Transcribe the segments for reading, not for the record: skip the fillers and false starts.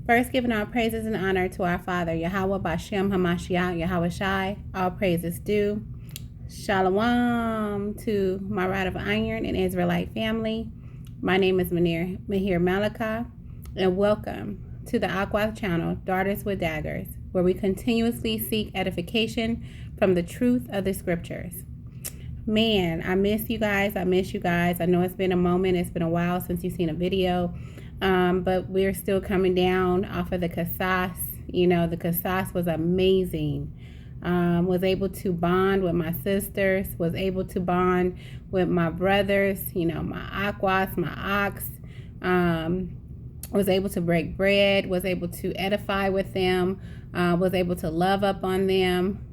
First, giving all praises and honor to our Father, Yahweh Bashem Hamashiach Yahweh Shai. All praises due. Shalom to my rod of iron and Israelite family. My name is Mahir Malika, and welcome to the Aqua channel, Daughters with Daggers, where we continuously seek edification from the truth of the scriptures. Man, I miss you guys. I miss you guys. I know it's been a moment. It's been a while since you've seen a video. But we're still coming down off of the Kasas. You know, the Kasas was amazing. Was able to bond with my sisters. Was able to bond with my brothers. You know, my Aquas, my Ox. Was able to break bread. Was able to edify with them. Was able to love up on them.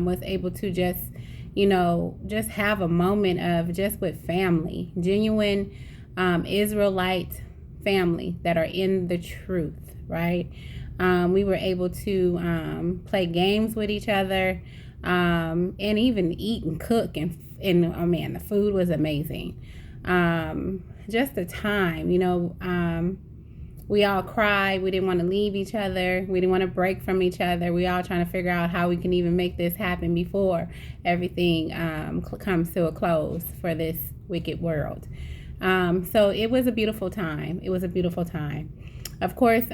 Was able to just, you know, just have a moment of just with family. Genuine Israelite family that are in the truth, right? We were able to play games with each other, and even eat and cook, and oh man, the food was amazing. Just the time, you know, we all cried. We didn't want to leave each other. We didn't want to break from each other. We all trying to figure out how we can even make this happen before everything comes to a close for this wicked world. So it was a beautiful time. It was a beautiful time. Of course,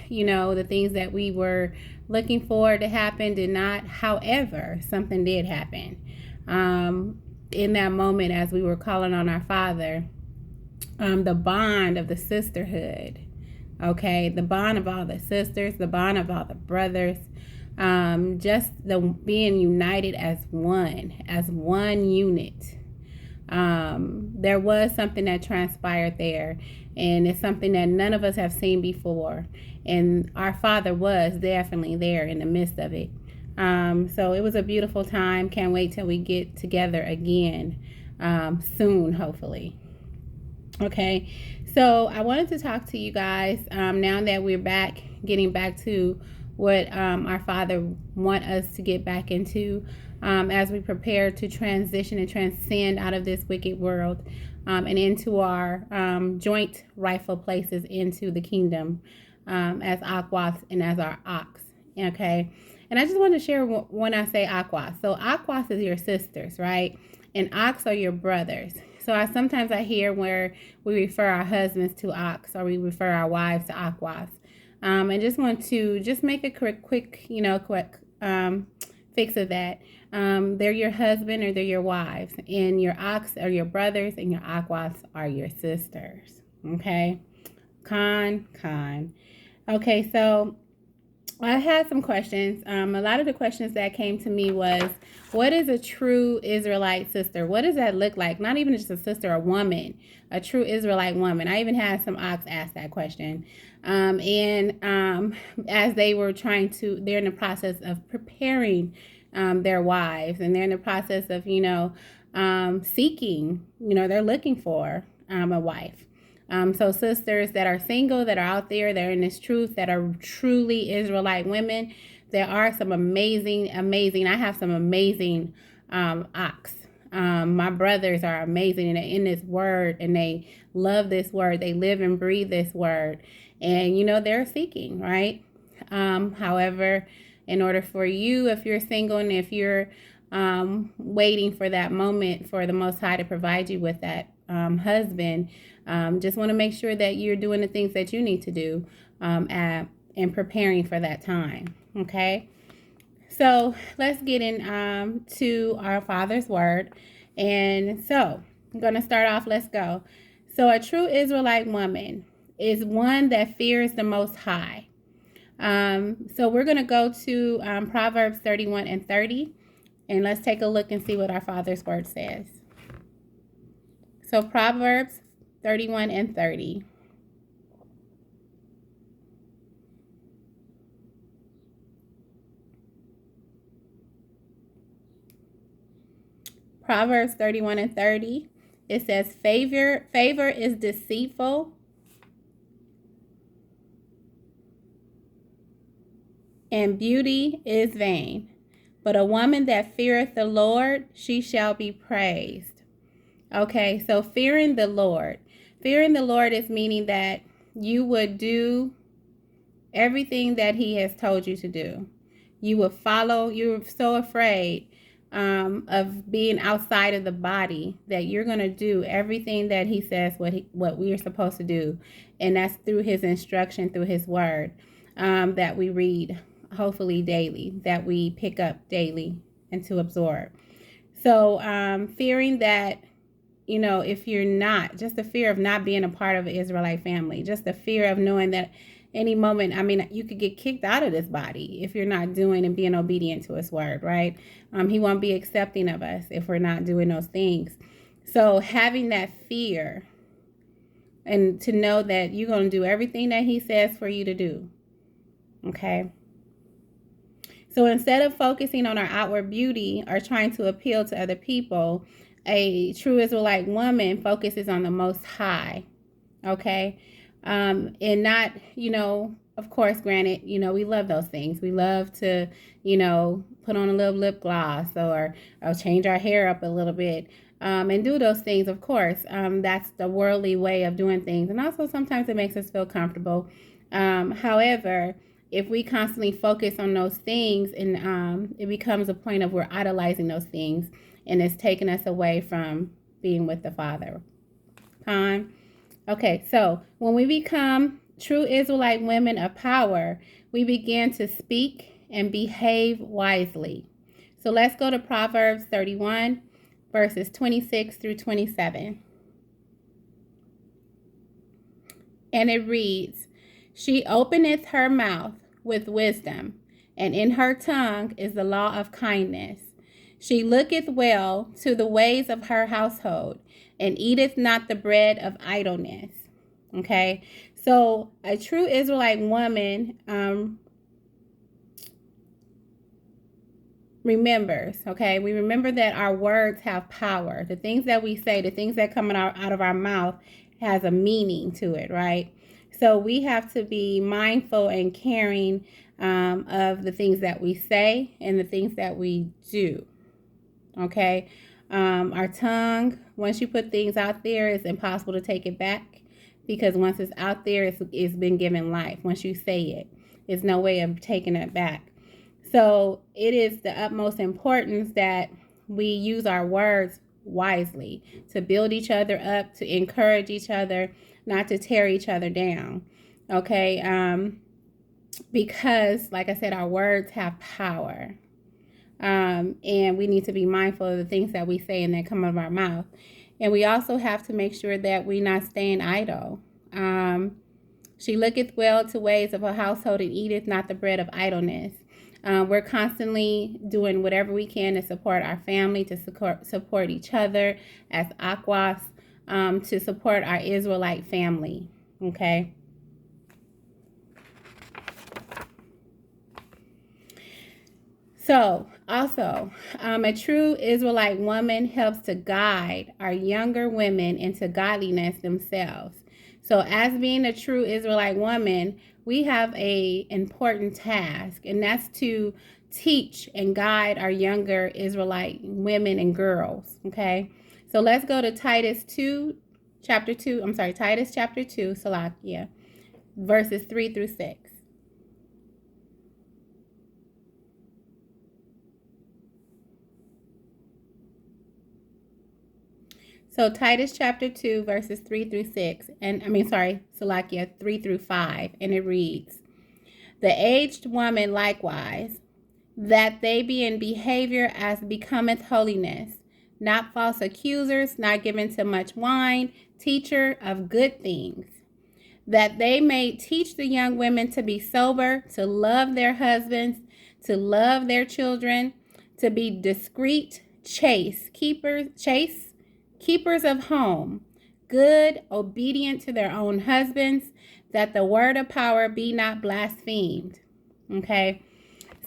you know, the things that we were looking for to happen did not. However, something did happen. In that moment, as we were calling on our Father, the bond of the sisterhood, okay, the bond of all the sisters, the bond of all the brothers, just the being united as one unit. There was something that transpired there, and it's something that none of us have seen before, and our Father was definitely there in the midst of it. So it was a beautiful time. Can't wait till we get together again soon, hopefully. Okay, so I wanted to talk to you guys now that we're back, getting back to what our Father wants us to get back into as we prepare to transition and transcend out of this wicked world and into our joint rightful places into the kingdom as Aquas and as our Ox. Okay, and I just want to share when I say Aquas. So Aquas is your sisters, right? And Ox are your brothers. So sometimes I hear where we refer our husbands to Ox, or we refer our wives to Aquas. And just want to just make a quick fix of that. They're your husband or they're your wives, and your Ox are your brothers, and your Aquas are your sisters. Okay, con. Okay, so I had some questions. A lot of the questions that came to me was, what is a true Israelite sister? What does that look like? Not even just a sister, a woman, a true Israelite woman. I even had some Ox ask that question. As they were they're in the process of preparing their wives, and they're in the process of, you know, seeking, you know, they're looking for a wife. So sisters that are single, that are out there, that are in this truth, that are truly Israelite women, there are some amazing, I have some amazing Ox. My brothers are amazing, and they're in this word, and they love this word. They live and breathe this word. And, you know, they're seeking, right? However, in order for you, if you're single and if you're waiting for that moment for the Most High to provide you with that husband, just want to make sure that you're doing the things that you need to do and preparing for that time. Okay, so let's get in to our Father's word. And so I'm going to start off. Let's go. So a true Israelite woman is one that fears the Most High. So we're going to go to Proverbs 31 and 30, and let's take a look and see what our Father's word says. So Proverbs 31 and 30. Proverbs 31 and 30. It says, favor is deceitful and beauty is vain. But a woman that feareth the Lord, she shall be praised. Okay, so fearing the Lord. Fearing the Lord is meaning that you would do everything that he has told you to do. You will follow. You're so afraid of being outside of the body that you're going to do everything that he says what we are supposed to do. And that's through his instruction, through his word that we read, hopefully daily, that we pick up daily and to absorb. So fearing that, if you're not, just the fear of not being a part of an Israelite family, just the fear of knowing that any moment, you could get kicked out of this body if you're not doing and being obedient to his word, right? He won't be accepting of us if we're not doing those things. So having that fear and to know that you're going to do everything that he says for you to do, okay? So instead of focusing on our outward beauty or trying to appeal to other people, a true Israelite woman focuses on the Most High, okay? And not, of course, granted, we love those things. We love to, put on a little lip gloss or change our hair up a little bit and do those things, of course. That's the worldly way of doing things. And also sometimes it makes us feel comfortable. However, if we constantly focus on those things and it becomes a point of we're idolizing those things and it's taking us away from being with the Father. Okay, so when we become true Israelite women of power, we begin to speak and behave wisely. So let's go to Proverbs 31, verses 26 through 27. And it reads, "She openeth her mouth with wisdom, and in her tongue is the law of kindness. She looketh well to the ways of her household, and eateth not the bread of idleness." Okay, so a true Israelite woman remembers, okay? We remember that our words have power. The things that we say, the things that come out of our mouth has a meaning to it, right? So we have to be mindful and caring of the things that we say and the things that we do, okay? Our tongue, once you put things out there, it's impossible to take it back because once it's out there, it's been given life. Once you say it, there's no way of taking it back. So it is the utmost importance that we use our words wisely to build each other up, to encourage each other, not to tear each other down, okay? Because, like I said, our words have power. And we need to be mindful of the things that we say and that come out of our mouth. And we also have to make sure that we're not staying idle. She looketh well to ways of her household and eateth not the bread of idleness. We're constantly doing whatever we can to support our family, to support each other as Aquas, to support our Israelite family, okay? So, also, a true Israelite woman helps to guide our younger women into godliness themselves. So, as being a true Israelite woman, we have an important task, and that's to teach and guide our younger Israelite women and girls, okay? So, let's go to Titus chapter 2, Salakia, verses 3 through 6. So Titus chapter 2, verses 3 through 6, Salakia, 3 through 5, and it reads, "The aged woman likewise, that they be in behavior as becometh holiness, not false accusers, not given to much wine, teacher of good things, that they may teach the young women to be sober, to love their husbands, to love their children, to be discreet, chaste, keepers of home, good, obedient to their own husbands, that the word of power be not blasphemed." Okay,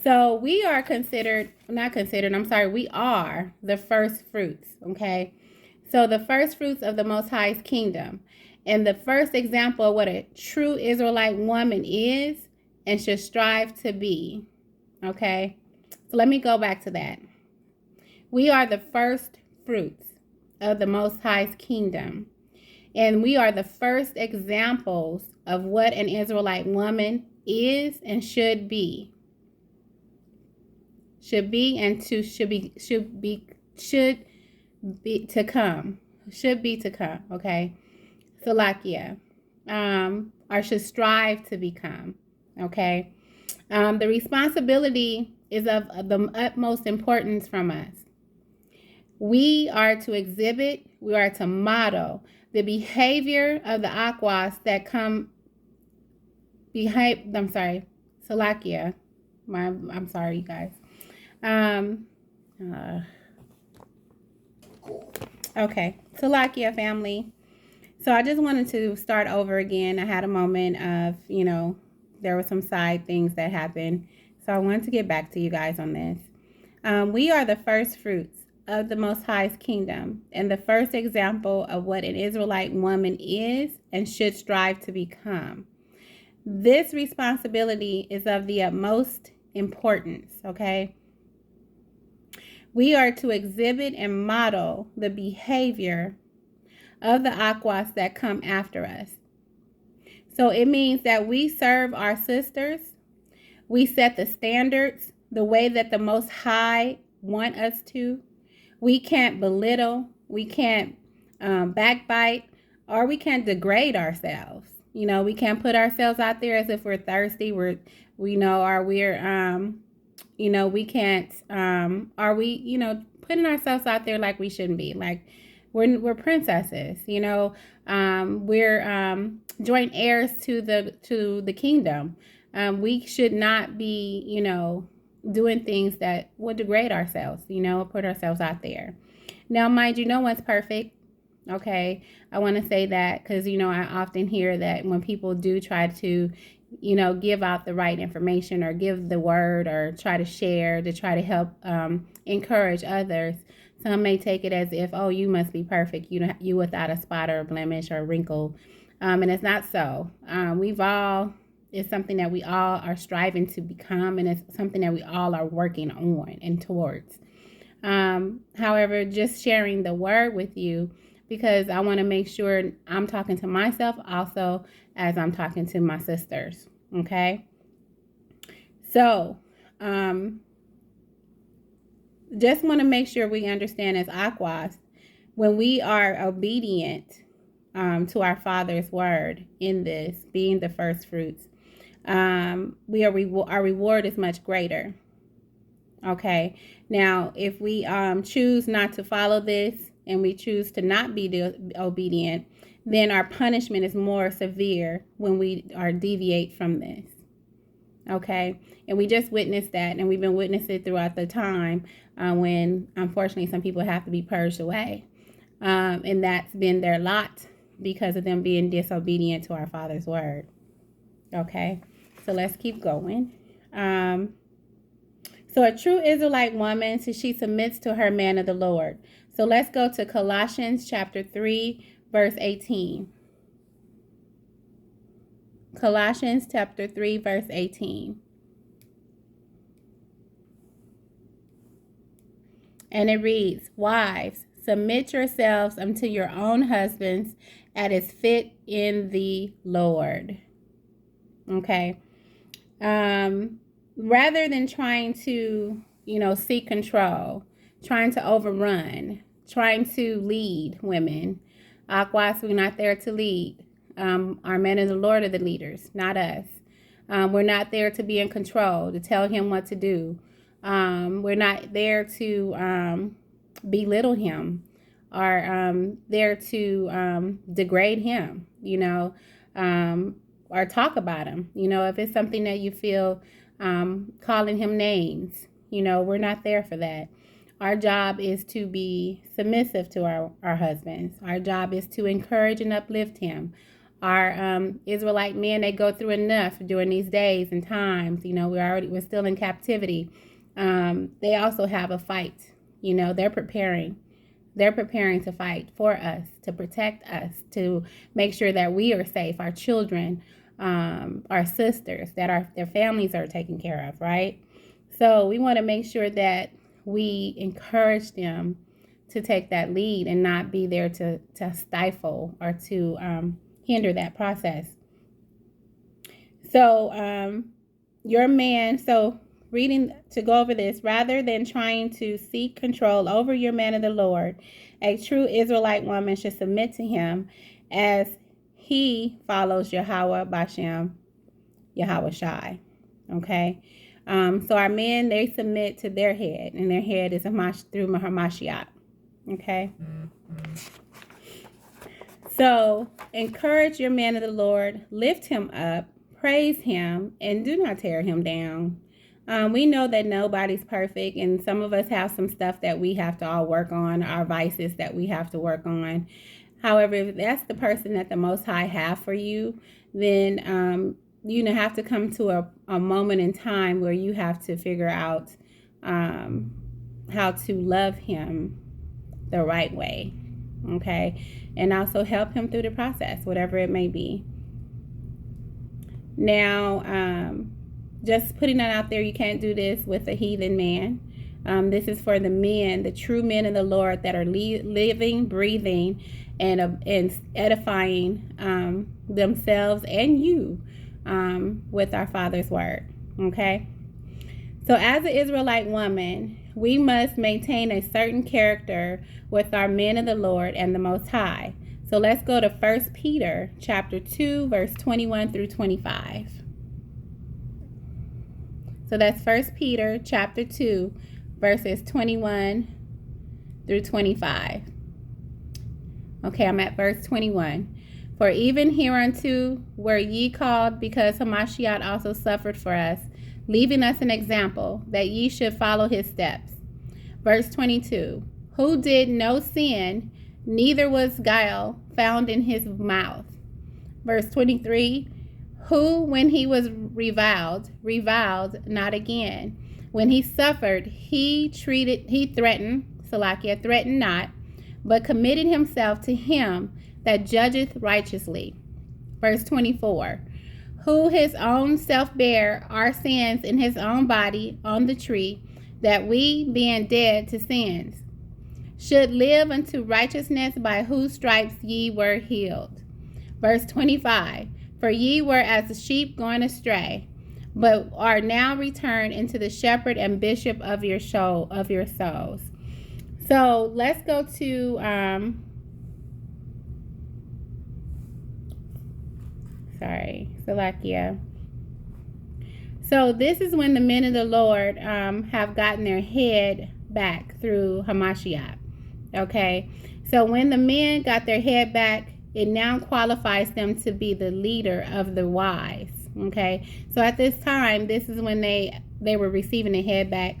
so we are we are the first fruits, okay? So the first fruits of the Most High's kingdom. And the first example of what a true Israelite woman is and should strive to be, okay? So let me go back to that. We are the first fruits of the Most High's kingdom. And we are the first examples of what an Israelite woman is and should be. Should be and to should be to come. Should be to come, okay? Salakia. Or should strive to become, okay? The responsibility is of the utmost importance from us. We are to exhibit, we are to model the behavior of the aquas that come behind. I'm sorry, Salakia. I'm sorry, you guys. Okay, Salakia family. So I just wanted to start over again. I had a moment of, there were some side things that happened. So I wanted to get back to you guys on this. We are the first fruits of the Most High's kingdom and the first example of what an Israelite woman is and should strive to become. This responsibility is of the utmost importance, okay? We are to exhibit and model the behavior of the aquas that come after us. So it means that we serve our sisters. We set the standards the way that the Most High want us to. We can't belittle. We can't backbite, or we can't degrade ourselves. We can't put ourselves out there as if we're thirsty. We can't, are we, putting ourselves out there like we shouldn't be. Like we're princesses, we're joint heirs to the kingdom. We should not be, doing things that would degrade ourselves, put ourselves out there. Now, mind you, no one's perfect. Okay. I want to say that because, I often hear that when people do try to, give out the right information or give the word or try to share to try to help encourage others, some may take it as if, oh, you must be perfect. You without a spot or a blemish or a wrinkle. And it's not so. It's something that we all are striving to become, and it's something that we all are working on and towards. However, just sharing the word with you, because I want to make sure I'm talking to myself also as I'm talking to my sisters. Okay. So, just want to make sure we understand as aquas, when we are obedient to our Father's word in this, being the first fruits, our reward is much greater. Okay. Now, if we choose not to follow this and we choose to not be obedient, then our punishment is more severe when we are deviate from this. Okay. And we just witnessed that, and we've been witnessing it throughout the time when, unfortunately, some people have to be purged away. And that's been their lot because of them being disobedient to our Father's word. Okay. So let's keep going. So a true Israelite woman, so she submits to her man of the Lord. So let's go to Colossians chapter 3, verse 18. Colossians chapter 3, verse 18. And it reads, wives, submit yourselves unto your own husbands as is fit in the Lord. Okay. Rather than trying to, seek control, trying to overrun, trying to lead women, aquas, we're not there to lead. Our men of the Lord are the leaders, not us. We're not there to be in control, to tell him what to do. We're not there to belittle him or there to degrade him, or talk about him. If it's something that you feel calling him names, we're not there for that. Our job is to be submissive to our husbands. Our job is to encourage and uplift him. Our Israelite men, they go through enough during these days and times. We're still in captivity. They also have a fight. They're preparing. They're preparing to fight for us, to protect us, to make sure that we are safe, our children, our sisters, that their families are taken care of, right? So we want to make sure that we encourage them to take that lead and not be there to stifle or to hinder that process. So, your man, so reading to go over this, rather than trying to seek control over your man of the Lord, a true Israelite woman should submit to him as he follows Yahweh Bashem, Yahweh Shai. Okay. So our men, they submit to their head, and their head is through Hamashiach. Okay. So encourage your man of the Lord, lift him up, praise him, and do not tear him down. We know that nobody's perfect, and some of us have some stuff that we have to all work on, our vices that we have to work on. However, if that's the person that the Most High have for you, then you have to come to a moment in time where you have to figure out how to love him the right way, okay? And also help him through the process, whatever it may be. Now, just putting that out there, you can't do this with a heathen man. This is for the men, the true men of the Lord that are living, breathing, and edifying themselves and you with our Father's word. Okay? So as an Israelite woman, we must maintain a certain character with our men of the Lord and the Most High. So let's go to 1 Peter chapter 2, verse 21 through 25. So that's 1 Peter chapter 2, verses 21 through 25. Okay, I'm at verse 21. For even hereunto were ye called, because Hamashiach also suffered for us, leaving us an example, that ye should follow his steps. Verse 22. Who did no sin, neither was guile found in his mouth. Verse 23. Who, when he was reviled not again. When he suffered, he threatened not, but committed himself to him that judgeth righteously. Verse 24. Who his own self bare our sins in his own body on the tree, that we, being dead to sins, should live unto righteousness, by whose stripes ye were healed. Verse 25. For ye were as a sheep going astray, but are now returned into the shepherd and bishop of your souls. So let's go to Salakia. So this is when the men of the Lord have gotten their head back through Hamashiach. Okay, so when the men got their head back, it now qualifies them to be the leader of the wise. Okay, so at this time, this is when they were receiving the head back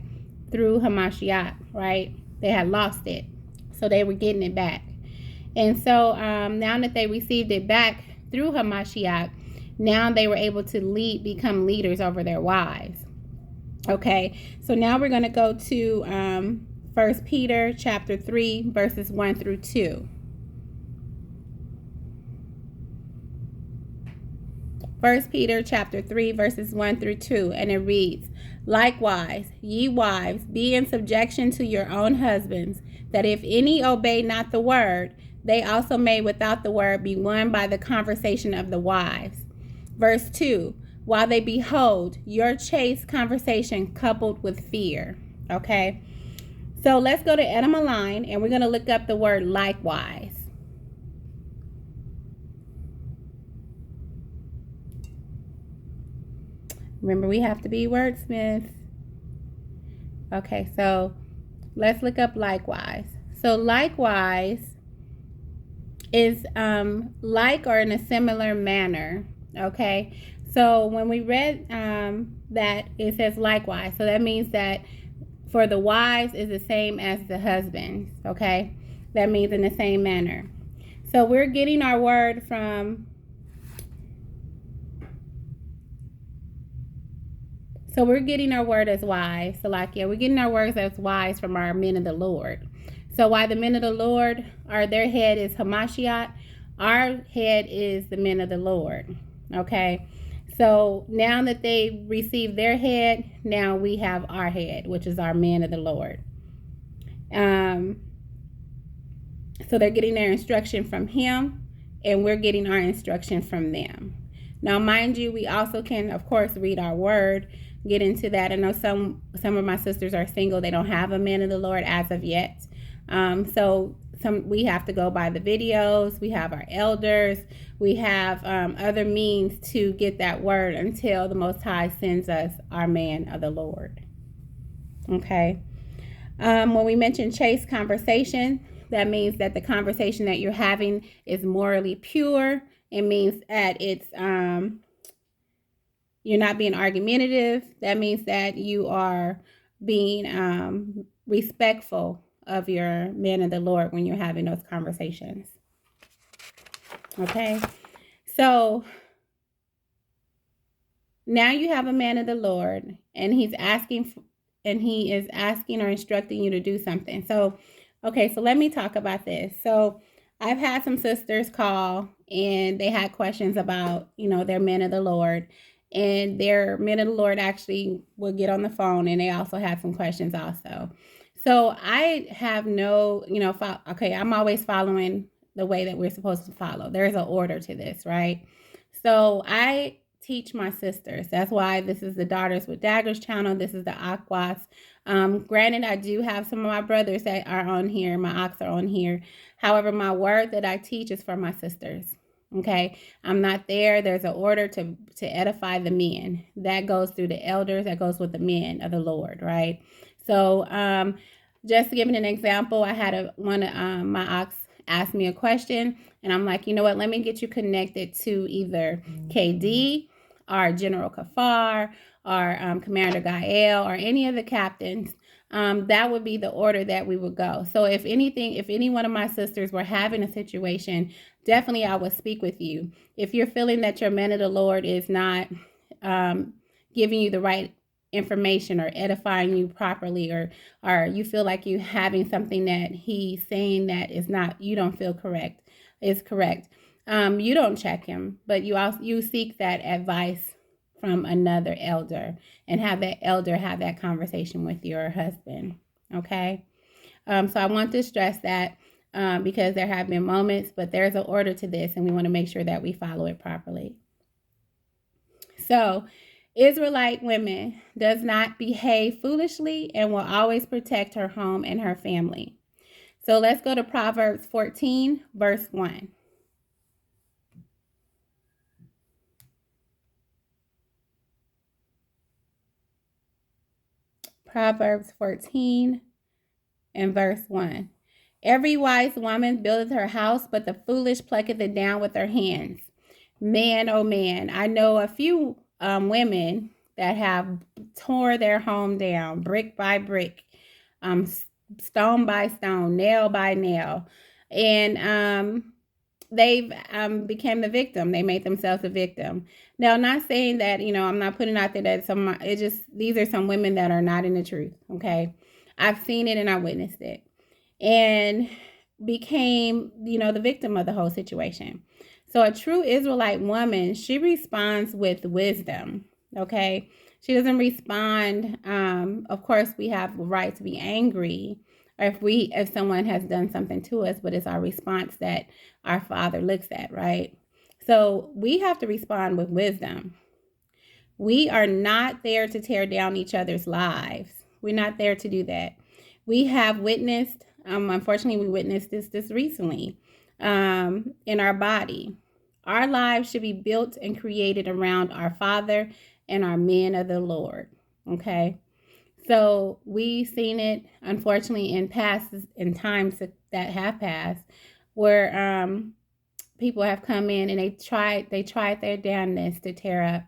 through Hamashiach, right? They had lost it, so they were getting it back. And so now that they received it back through Hamashiach, now they were able to become leaders over their wives. Okay, so now we're going to go to 1 Peter chapter 3, verses 1 through 2. 1 Peter chapter 3, verses 1 through 2, and it reads, Likewise, ye wives, be in subjection to your own husbands, that if any obey not the word, they also may without the word be won by the conversation of the wives. Verse 2, while they behold your chaste conversation coupled with fear. Okay, so let's go to Edom Align, and we're going to look up the word likewise. Remember, we have to be wordsmiths. Okay, so let's look up likewise. So likewise is like or in a similar manner. Okay, so when we read that, it says likewise. So that means that for the wives is the same as the husbands. Okay, that means in the same manner. So we're getting our word from... So we're getting our word as wise. So we're getting our words as wise from our men of the Lord. So while the men of the Lord their head is Hamashiach, our head is the men of the Lord. Okay. So now that they receive their head, now we have our head, which is our men of the Lord. So they're getting their instruction from him, and we're getting our instruction from them. Now, mind you, we also can, of course, read our word, get into that. I know some of my sisters are single; they don't have a man of the Lord as of yet. So we have to go by the videos. We have our elders. We have other means to get that word until the Most High sends us our man of the Lord. Okay. When we mention chaste conversation, that means that the conversation that you're having is morally pure. It means that it's you're not being argumentative. That means that you are being respectful of your man of the Lord when you're having those conversations. Okay, so now you have a man of the Lord, and he is asking or instructing you to do something. So, okay, so let me talk about this. So, I've had some sisters call, and they had questions about, their men of the Lord, and their men of the Lord actually will get on the phone, and they also have some questions also. So, I have no, I'm always following the way that we're supposed to follow. There's an order to this, right? So, I teach my sisters. That's why this is the Daughters with Daggers channel. This is the Aquas. Granted, I do have some of my brothers that are on here. My Ox are on here. However, my word that I teach is for my sisters. Okay, I'm not there. There's an order to edify the men. That goes through the elders. That goes with the men of the Lord, right? So, just giving an example, I had one of my Ox asked me a question, and I'm like, you know what? Let me get you connected to either KD or General Kafar or Commander Gael or any of the captains. That would be the order that we would go. So if any one of my sisters were having a situation, definitely I would speak with you. If you're feeling that your man of the Lord is not giving you the right information or edifying you properly, or you feel like you having something that he's saying that is not, you don't feel correct, is correct. You don't check him, but you seek that advice from another elder and have that elder have that conversation with your husband. Okay. So I want to stress that because there have been moments, but there's an order to this, and we want to make sure that we follow it properly. So, Israelite women does not behave foolishly and will always protect her home and her family. So let's go to Proverbs 14, verse 1. Proverbs 14 and verse 1. Every wise woman buildeth her house, but the foolish plucketh it down with her hands. Man, oh man, I know a few women that have tore their home down brick by brick, stone by stone, nail by nail, and they've became the victim. They made themselves a victim. Now, not saying that, I'm not putting out there that these are some women that are not in the truth. Okay. I've seen it and I witnessed it and became, the victim of the whole situation. So a true Israelite woman, she responds with wisdom. Okay. She doesn't respond. Of course, we have the right to be angry, or if someone has done something to us, but it's our response that our Father looks at, right? So we have to respond with wisdom. We are not there to tear down each other's lives. We're not there to do that. We have witnessed, unfortunately, we witnessed this recently in our body. Our lives should be built and created around our Father and our men of the Lord, okay? So we've seen it, unfortunately, in times that have passed, where people have come in and they tried their damnness to tear up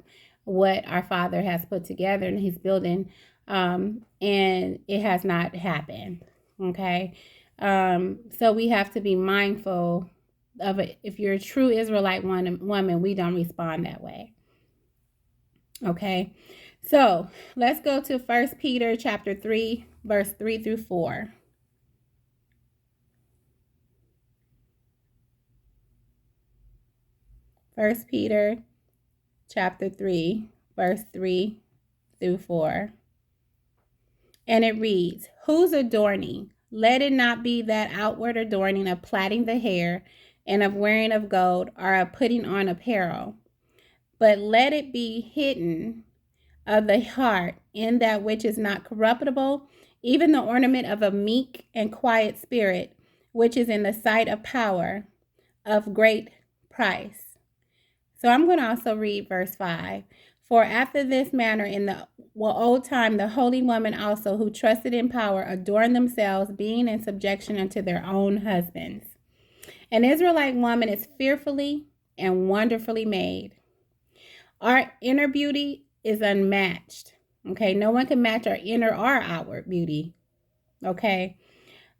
what our Father has put together and He's building, and it has not happened. Okay, so we have to be mindful of it. If you're a true Israelite woman, we don't respond that way. Okay. So let's go to 1 Peter chapter 3, verse 3 through 4. 1 Peter chapter 3, verse 3 through 4. And it reads, whose adorning? Let it not be that outward adorning of plaiting the hair and of wearing of gold or of putting on apparel, but let it be hidden of the heart in that which is not corruptible, even the ornament of a meek and quiet spirit, which is in the sight of power of great price. So I'm going to also read verse 5. For after this manner in the old time, the holy women also who trusted in power adorned themselves, being in subjection unto their own husbands. An Israelite woman is fearfully and wonderfully made. Our inner beauty is unmatched. Okay, no one can match our inner or outward beauty. Okay.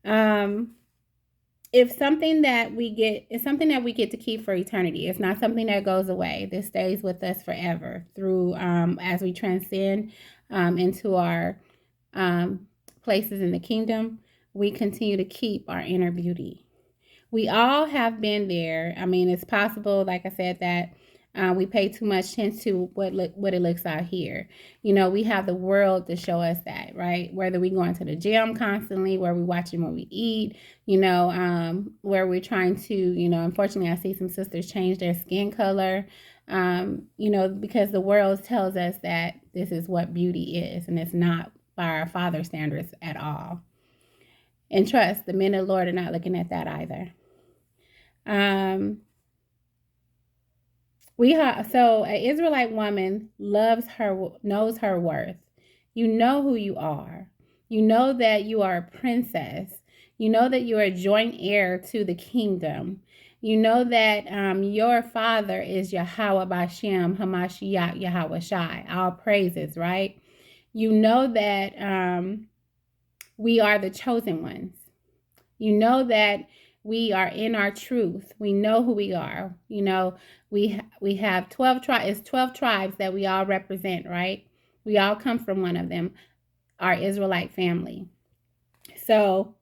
If something that we get is something that we get to keep for eternity. It's not something that goes away. This stays with us forever through as we transcend into our places in the kingdom. We continue to keep our inner beauty. We all have been there. I mean, it's possible, like I said, that we pay too much attention to what it looks out here. You know, we have the world to show us that, right? Whether we going to the gym constantly, where we watching what we eat, you know, where we're trying to, you know, unfortunately, I see some sisters change their skin color, you know, because the world tells us that this is what beauty is, and it's not by our Father standards at all. And trust, the men of the Lord are not looking at that either. So an Israelite woman knows her worth. You know who you are. You know that you are a princess. You know that you are a joint heir to the kingdom. You know that your father is Yahweh Bashem Hamashiach Yahweh Shai. All praises, right? You know that we are the chosen ones. You know that we are in our truth. We know who we are. You know, we have 12 tribes. It's 12 tribes that we all represent, right? We all come from one of them, our Israelite family. So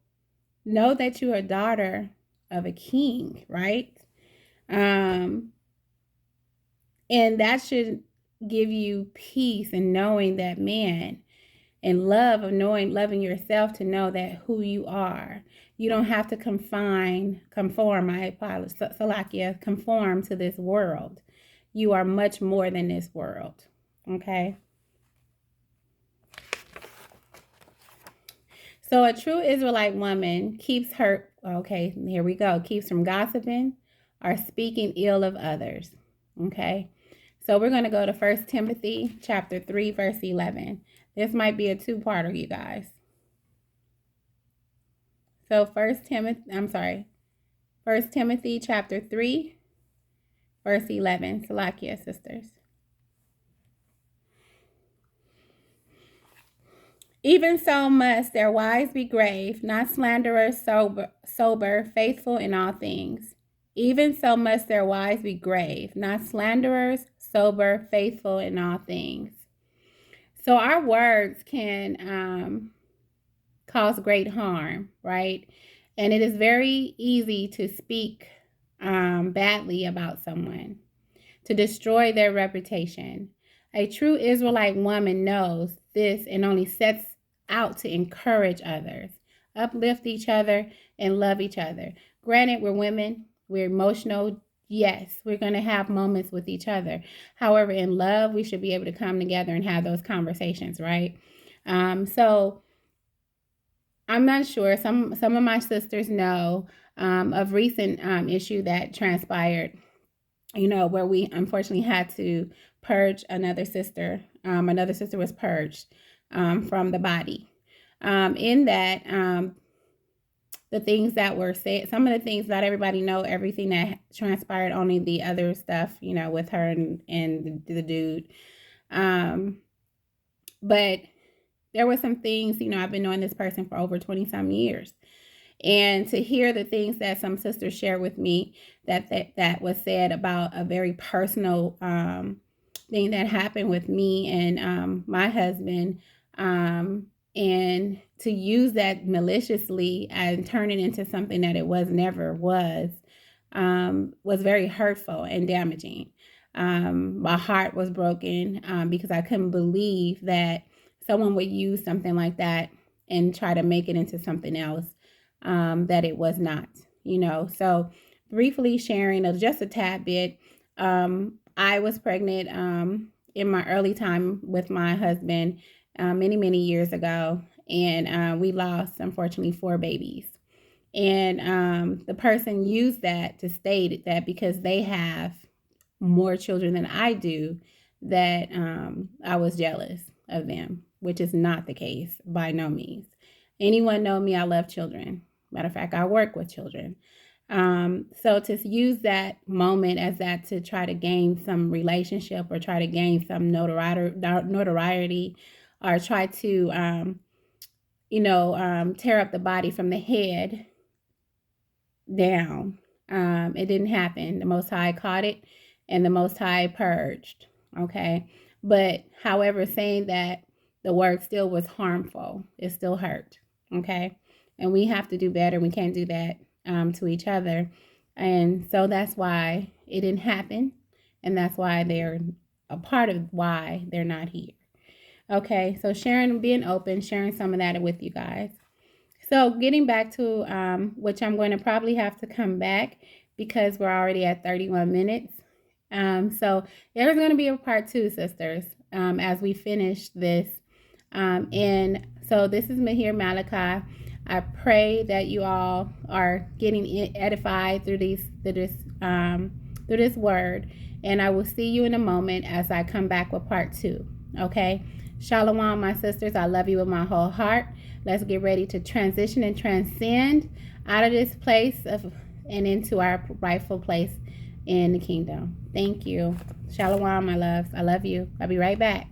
know that you are a daughter of a king, right? And that should give you peace in knowing that, man, and love of loving yourself to know that who you are. You don't have to conform to this world. You are much more than this world. Okay. So a true Israelite woman keeps from gossiping or speaking ill of others. Okay. So we're going to go to 1 Timothy chapter 3, verse 11. This might be a two-parter, you guys. So 1 Timothy chapter 3, verse 11. Salakia, sisters. Even so must their wives be grave, not slanderers, sober, faithful in all things. Even so must their wives be grave, not slanderers, sober, faithful in all things. So our words can cause great harm, right? And it is very easy to speak badly about someone, to destroy their reputation. A true Israelite woman knows this and only sets out to encourage others, uplift each other, and love each other. Granted, we're women, we're emotional. Yes, we're going to have moments with each other. However, in love, we should be able to come together and have those conversations, right? So I'm not sure. Some of my sisters know of recent issue that transpired, you know, where we unfortunately had to purge another sister. Another sister was purged from the body. In that, the things that were said, some of the things, not everybody know everything that transpired, only the other stuff, you know, with her and the dude. But there were some things, you know, I've been knowing this person for over 20 some years. And to hear the things that some sisters shared with me that was said about a very personal thing that happened with me and my husband, and to use that maliciously and turn it into something that it never was very hurtful and damaging. My heart was broken because I couldn't believe that someone would use something like that and try to make it into something else that it was not, you know. So briefly sharing just a tad bit, I was pregnant in my early time with my husband many, many years ago. And we lost, unfortunately, 4 babies. And the person used that to state that because they have more children than I do, that I was jealous of them, which is not the case by no means. Anyone know me, I love children. Matter of fact, I work with children. So to use that moment as that to try to gain some relationship or try to gain some notoriety or try to, tear up the body from the head down. It didn't happen. The Most High caught it and the Most High purged. Okay. But however, saying that the word still was harmful, it still hurt. Okay. And we have to do better. We can't do that to each other. And so that's why it didn't happen. And that's why they're a part of why they're not here. Okay. So sharing, being open, sharing some of that with you guys. So getting back to which I'm going to probably have to come back because we're already at 31 minutes. So there's going to be a part 2, sisters, as we finish this. And so this is Mahir Malachi. I pray that you all are getting edified through this word. And I will see you in a moment as I come back with part 2. Okay. Shalom, my sisters. I love you with my whole heart. Let's get ready to transition and transcend out of this place and into our rightful place in the kingdom. Thank you. Shalom, my loves. I love you. I'll be right back.